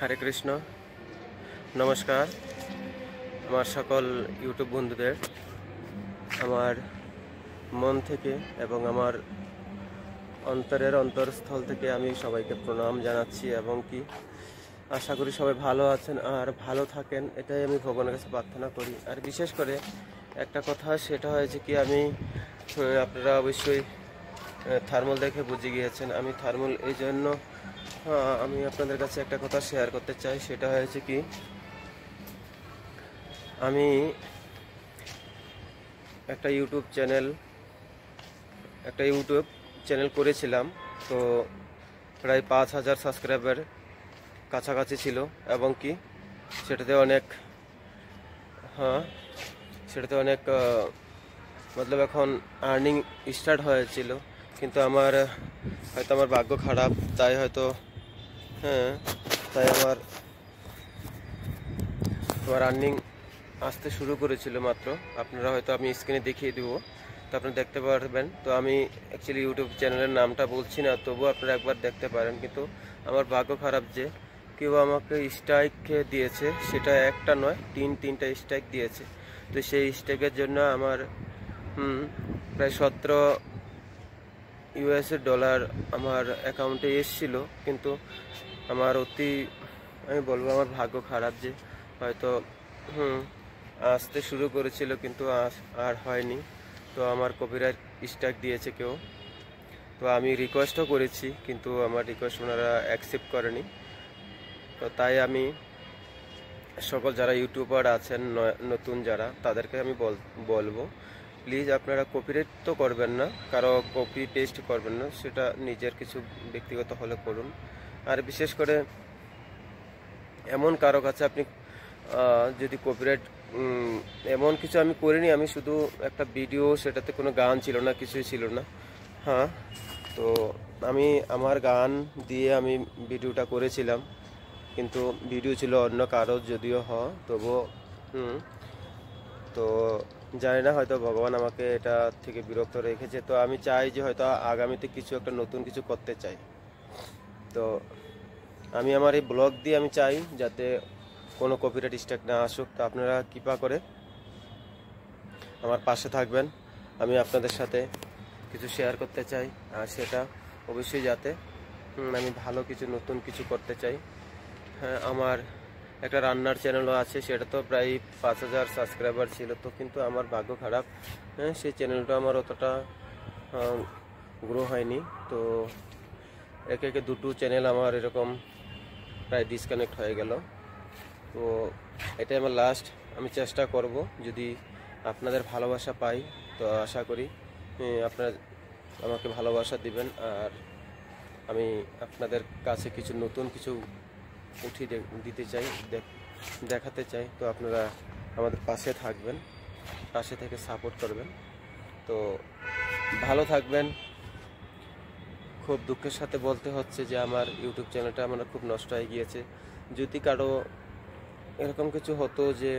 হরে কৃষ্ণ। নমস্কার আমার সকল ইউটিউব বন্ধুদের। আমার মন থেকে এবং আমার অন্তরের অন্তরস্থল থেকে আমি সবাইকে প্রণাম জানাচ্ছি এবং কি আশা করি সবাই ভালো আছেন আর ভালো থাকেন, এটাই আমি ভগবানের কাছে প্রার্থনা করি। আর বিশেষ করে একটা কথা, সেটা হয়েছে কি আমি আপনারা অবশ্যই থার্মাল দেখে বুঝে গিয়েছেন আমি থার্মাল এই জন্য আমি আপনাদের কাছে একটা কথা শেয়ার করতে চাই। সেটা হয়েছে কি আমি একটা ইউটিউব চ্যানেল করেছিলাম, তো প্রায় 5,000 সাবস্ক্রাইবার কাছাকাছি ছিল এবং কি সেটাতে অনেক মতলব এখন আর্নিং স্টার্ট হয়েছিল, কিন্তু আমার ভাগ্য খারাপ, তাই হয়তো তাই আমার আর্নিং আসতে শুরু করেছিল মাত্র। আপনারা হয়তো আমি স্ক্রিনে দেখিয়ে দেবো, তো আপনারা দেখতে পারবেন। তো আমি অ্যাকচুয়ালি ইউটিউব চ্যানেলের নামটা বলছি না, তবুও আপনারা একবার দেখতে পারেন। কিন্তু আমার ভাগ্য খারাপ যে কেউ আমাকে স্ট্রাইক দিয়েছে, সেটা একটা নয়, তিনটা স্ট্রাইক দিয়েছে। তো সেই স্ট্রাইকের জন্য আমার প্রায় 17 US ডলার আমার অ্যাকাউন্টে এসেছিল, কিন্তু আমার আমি বলবো আমার ভাগ্য খারাপ যে হয়তো আসতে শুরু করেছিল কিন্তু আর হয়নি। তো আমার কপিরাইট স্ট্রাইক দিয়েছে কেউ। তো আমি রিকোয়েস্টও করেছি, কিন্তু আমার রিকোয়েস্ট ওনারা অ্যাকসেপ্ট করেনি। তো তাই আমি সকল যারা ইউটিউবার আছেন নতুন যারা, তাদেরকে আমি বলবো প্লিজ আপনারা কপিরাইট তো করবেন না, কারো কপি পেস্ট করবেন না, সেটা নিজের কিছু ব্যক্তিগত হলে করুন। আর বিশেষ করে এমন কারো কাছে আপনি যদি কপিরাইট এমন কিছু আমি করিনি, আমি শুধু একটা ভিডিও, সেটাতে কোনো গান ছিল না, কিছুই ছিল না। তো আমি আমার গান দিয়ে আমি ভিডিওটা করেছিলাম, কিন্তু ভিডিও ছিল অন্য কারো, যদিও তবুও তো জানি না, হয়তো ভগবান আমাকে এটা থেকে বিরক্ত রেখেছে। তো আমি চাই যে হয়তো আগামীতে কিছু একটা নতুন কিছু করতে চাই। তো আমি আমার এই ব্লগ দিয়ে আমি চাই যাতে কোনো কপিরাইট স্ট্রাইক না আসুক। তো আপনারা কৃপা করে আমার পাশে থাকবেন। আমি আপনাদের সাথে কিছু শেয়ার করতে চাই, আর সেটা অবশ্যই যাতে আমি ভালো কিছু নতুন কিছু করতে চাই। আমার একটা রান্নার চ্যানেলও আছে, সেটা তো প্রায় 5,000 সাবস্ক্রাইবার ছিল, তো কিন্তু আমার ভাগ্য খারাপ, সেই চ্যানেলটা আমার অতটা গ্রো হয়নি। তো একে দুটো চ্যানেল আমার এরকম প্রায় ডিসকানেক্ট হয়ে গেল। তো এটাই আমার লাস্ট। আমি চেষ্টা করব, যদি আপনাদের ভালোবাসা পাই তো আশা করি আপনারা আমাকে ভালোবাসা দিবেন, আর আমি আপনাদের কাছে কিছু নতুন কিছু উঠিয়ে দিতে চাই, দেখাতে চাই। তো আপনারা আমাদের পাশে থাকবেন, পাশে থেকে সাপোর্ট করবেন। তো ভালো থাকবেন। খুব দুঃখের সাথে বলতে হচ্ছে যে আমার ইউটিউব চ্যানেলটা আমার খুব নষ্ট হয়ে গিয়েছে। যদি কারো এরকম কিছু হতো যে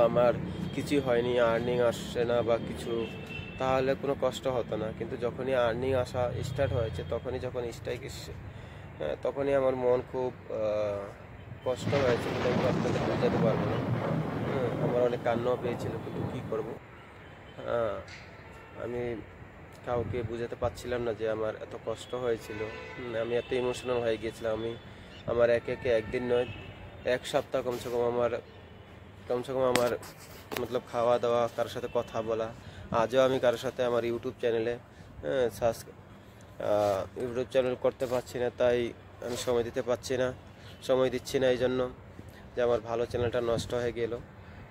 আমার কিছুই হয়নি, আর্নিং আসছে না বা কিছু, তাহলে কোনো কষ্ট হতো না। কিন্তু যখনই আর্নিং আসা স্টার্ট হয়েছে, যখন স্ট্রাইক এসছে, তখনই আমার মন খুব কষ্ট হয়েছে, কিন্তু আপনাদের বোঝাতে পারবো না। আমার অনেক কান্নাও পেয়েছিল, কিন্তু কী করবো, আমি কাউকে বোঝাতে পারছিলাম না যে আমার এত কষ্ট হয়েছিল। আমি এত ইমোশনাল হয়ে গিয়েছিলাম। আমার একদিন নয়, এক সপ্তাহ কমসে কম আমার মতলব খাওয়া দাওয়া, কারোর সাথে কথা বলা, আজও আমি কারোর সাথে আমার ইউটিউব চ্যানেলে ইউটিউব চ্যানেল করতে পারছি না, তাই আমি সময় দিচ্ছি না এই জন্য যে আমার ভালো চ্যানেলটা নষ্ট হয়ে গেল।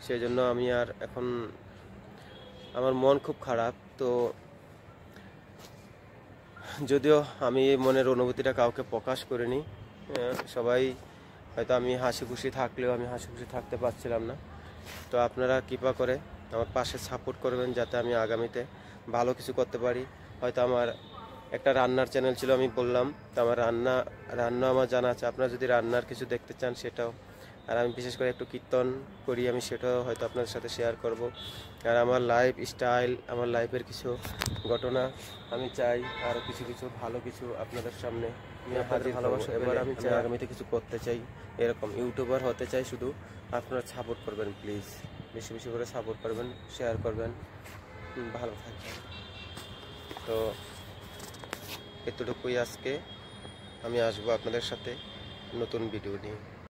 সেই জন্য আমি আর এখন আমার মন খুব খারাপ। তো যদিও আমি এই মনের অনুভূতিটা কাউকে প্রকাশ করিনি, সবাই হয়তো আমি হাসি খুশি থাকলেও আমি হাসি খুশি থাকতে পারছিলাম না। তো আপনারা কৃপা করে আমার পাশে সাপোর্ট করবেন, যাতে আমি আগামীতে ভালো কিছু করতে পারি। হয়তো আমার একটা রান্নার চ্যানেল ছিল, আমি বললাম, তো আমার রান্না আমার জানা আছে। আপনারা যদি রান্নার কিছু দেখতে চান সেটাও, আর আমি বিশেষ করে একটু কীর্তন করি, আমি সেটাও হয়তো আপনাদের সাথে শেয়ার করব। আর আমার লাইফ স্টাইল, আমার লাইফের কিছু ঘটনা আমি চাই আরও কিছু ভালো কিছু আপনাদের সামনে আমি আপনাদের ভালোবাসা এবার আমি চাই আগামীতে কিছু করতে চাই, এরকম ইউটিউবার হতে চাই। শুধু আপনারা সাপোর্ট করবেন প্লিজ, বেশি বেশি করে সাপোর্ট করবেন, শেয়ার করবেন, ভালো থাকবেন। তো এতটুকুই আজকে, আমি আসবো আপনাদের সাথে নতুন ভিডিও নিয়ে।